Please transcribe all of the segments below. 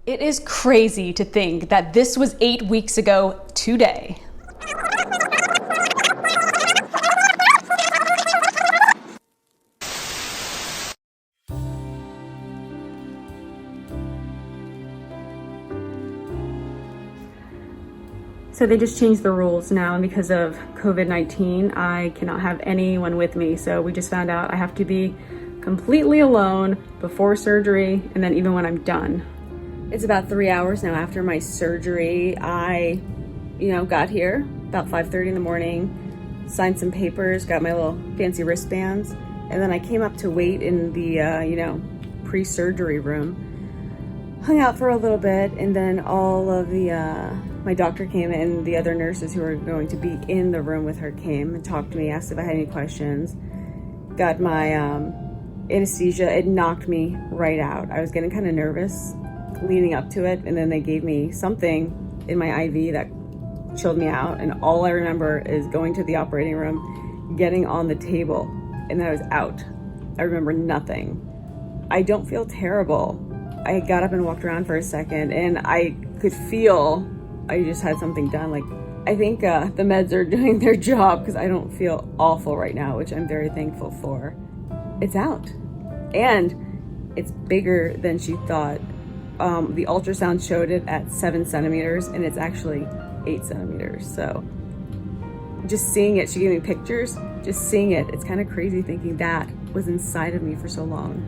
It is crazy to think that this was 8 weeks ago today. So they just changed the rules now, and because of COVID-19, I cannot have anyone with me. So we just found out I have to be completely alone before surgery and then even when I'm done. It's about 3 hours now after my surgery. I, got here about 5:30 in the morning, signed some papers, got my little fancy wristbands, and then I came up to wait in the, pre-surgery room. Hung out for a little bit, and then all of my doctor came in, the other nurses who were going to be in the room with her came and talked to me, asked if I had any questions. Got my anesthesia. It knocked me right out. I was getting kind of nervous leading up to it, and then they gave me something in my IV that chilled me out, and all I remember is going to the operating room, getting on the table, and then I was out. I remember nothing. I don't feel terrible. I got up and walked around for a second, and I could feel I just had something done. Like, I think the meds are doing their job because I don't feel awful right now, which I'm very thankful for. It's out, and it's bigger than she thought. The ultrasound showed it at 7 centimeters, and it's actually 8 centimeters. So just seeing it, she gave me pictures, just seeing it, it's kind of crazy thinking that was inside of me for so long.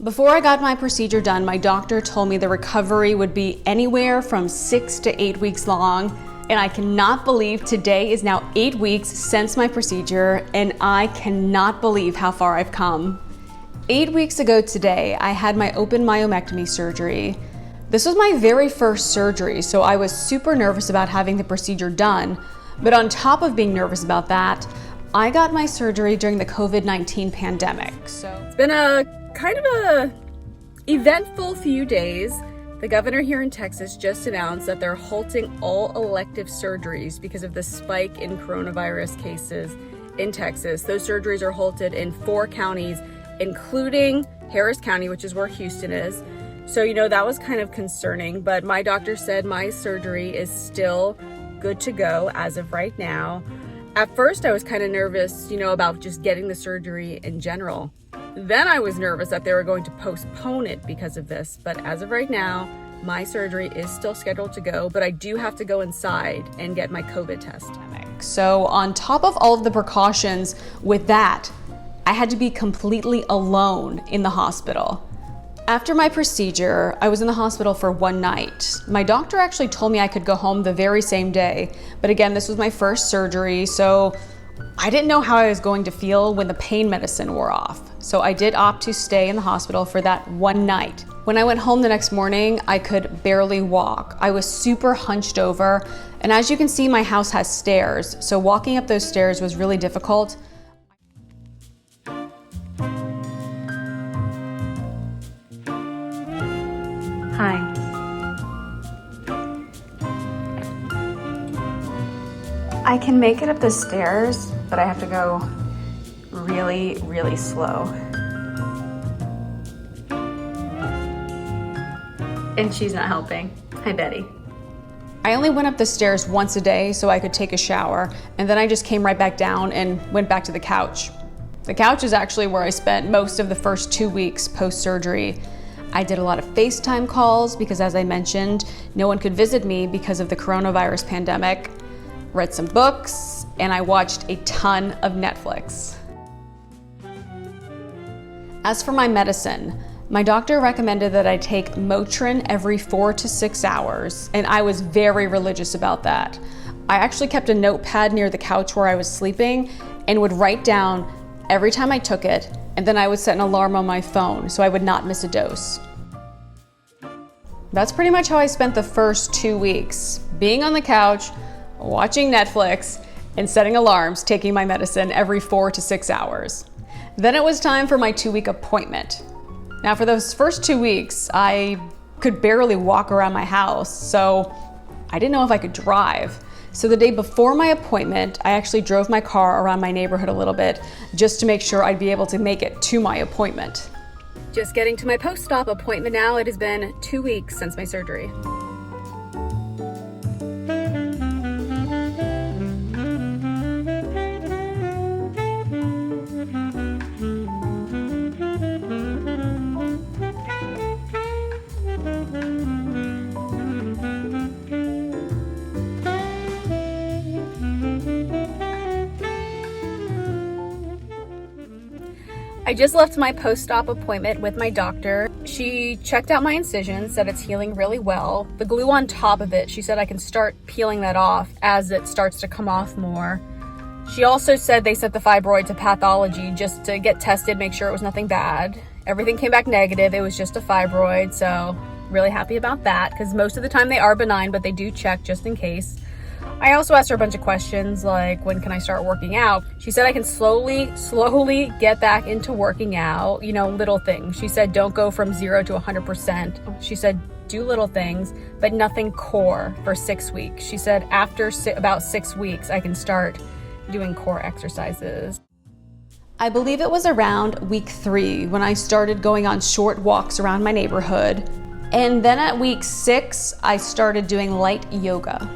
Before I got my procedure done, my doctor told me the recovery would be anywhere from 6 to 8 weeks long, and I cannot believe today is now 8 weeks since my procedure, and I cannot believe how far I've come. 8 weeks ago today, I had my open myomectomy surgery. This was my very first surgery, so I was super nervous about having the procedure done, but on top of being nervous about that, I got my surgery during the COVID-19 pandemic. So it's been a kind of a eventful few days. The governor here in Texas just announced that they're halting all elective surgeries because of the spike in coronavirus cases in Texas. Those surgeries are halted in 4 counties, including Harris County, which is where Houston is. So, that was kind of concerning, but my doctor said my surgery is still good to go as of right now. At first, I was kind of nervous, about just getting the surgery in general. Then I was nervous that they were going to postpone it because of this. But as of right now, my surgery is still scheduled to go, but I do have to go inside and get my COVID test. So on top of all of the precautions with that, I had to be completely alone in the hospital. After my procedure, I was in the hospital for 1 night. My doctor actually told me I could go home the very same day. But again, this was my first surgery, so I didn't know how I was going to feel when the pain medicine wore off. So I did opt to stay in the hospital for that 1 night. When I went home the next morning, I could barely walk. I was super hunched over. And as you can see, my house has stairs. So walking up those stairs was really difficult. Hi. I can make it up the stairs, but I have to go really, really slow. And she's not helping. Hi, Betty. I only went up the stairs once a day so I could take a shower, and then I just came right back down and went back to the couch. The couch is actually where I spent most of the first 2 weeks post-surgery. I did a lot of FaceTime calls because, as I mentioned, no one could visit me because of the coronavirus pandemic. Read some books, and I watched a ton of Netflix. As for my medicine, my doctor recommended that I take Motrin every 4 to 6 hours, and I was very religious about that. I actually kept a notepad near the couch where I was sleeping and would write down every time I took it, and then I would set an alarm on my phone so I would not miss a dose. That's pretty much how I spent the first 2 weeks, being on the couch, watching Netflix, and setting alarms, taking my medicine every 4 to 6 hours. Then it was time for my 2-week appointment. Now for those first 2 weeks, I could barely walk around my house, so I didn't know if I could drive. So the day before my appointment, I actually drove my car around my neighborhood a little bit just to make sure I'd be able to make it to my appointment. Just getting to my post-op appointment now. It has been 2 weeks since my surgery. I just left my post-op appointment with my doctor. She checked out my incision, said it's healing really well. The glue on top of it, she said I can start peeling that off as it starts to come off more. She also said they sent the fibroid to pathology just to get tested, make sure it was nothing bad. Everything came back negative. It was just a fibroid, so really happy about that because most of the time they are benign, but they do check just in case. I also asked her a bunch of questions like, when can I start working out? She said I can slowly get back into working out, little things. She said don't go from 0 to 100%. She said do little things, but nothing core for 6 weeks. She said after about 6 weeks, I can start doing core exercises. I believe it was around week 3 when I started going on short walks around my neighborhood. And then at week 6, I started doing light yoga.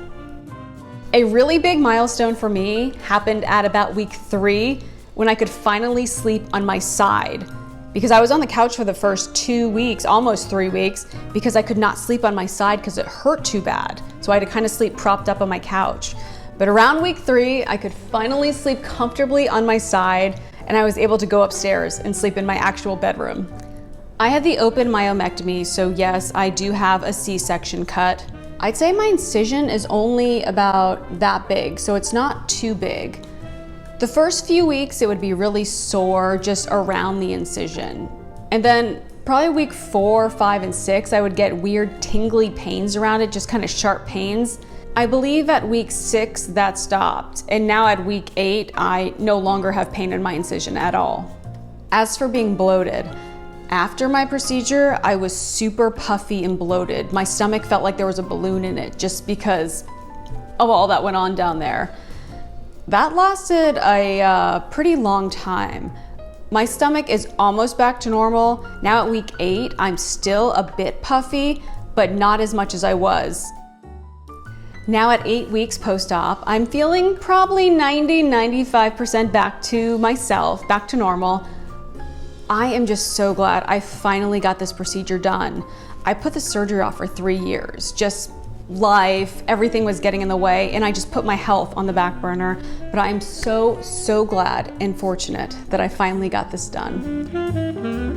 A really big milestone for me happened at about week 3 when I could finally sleep on my side because I was on the couch for the first 2 weeks, almost 3 weeks, because I could not sleep on my side because it hurt too bad. So I had to kind of sleep propped up on my couch. But around week 3, I could finally sleep comfortably on my side and I was able to go upstairs and sleep in my actual bedroom. I had the open myomectomy, so yes, I do have a C-section cut. I'd say my incision is only about that big, so it's not too big. The first few weeks, it would be really sore just around the incision. And then probably week 4, 5, and 6, I would get weird tingly pains around it, just kind of sharp pains. I believe at week 6, that stopped. And now at week 8, I no longer have pain in my incision at all. As for being bloated, after my procedure, I was super puffy and bloated. My stomach felt like there was a balloon in it just because of all that went on down there. That lasted a pretty long time. My stomach is almost back to normal. Now at week 8, I'm still a bit puffy, but not as much as I was. Now at 8 weeks post-op, I'm feeling probably 90-95% back to myself, back to normal. I am just so glad I finally got this procedure done. I put the surgery off for 3 years. Just life, everything was getting in the way, and I just put my health on the back burner. But I am so glad and fortunate that I finally got this done.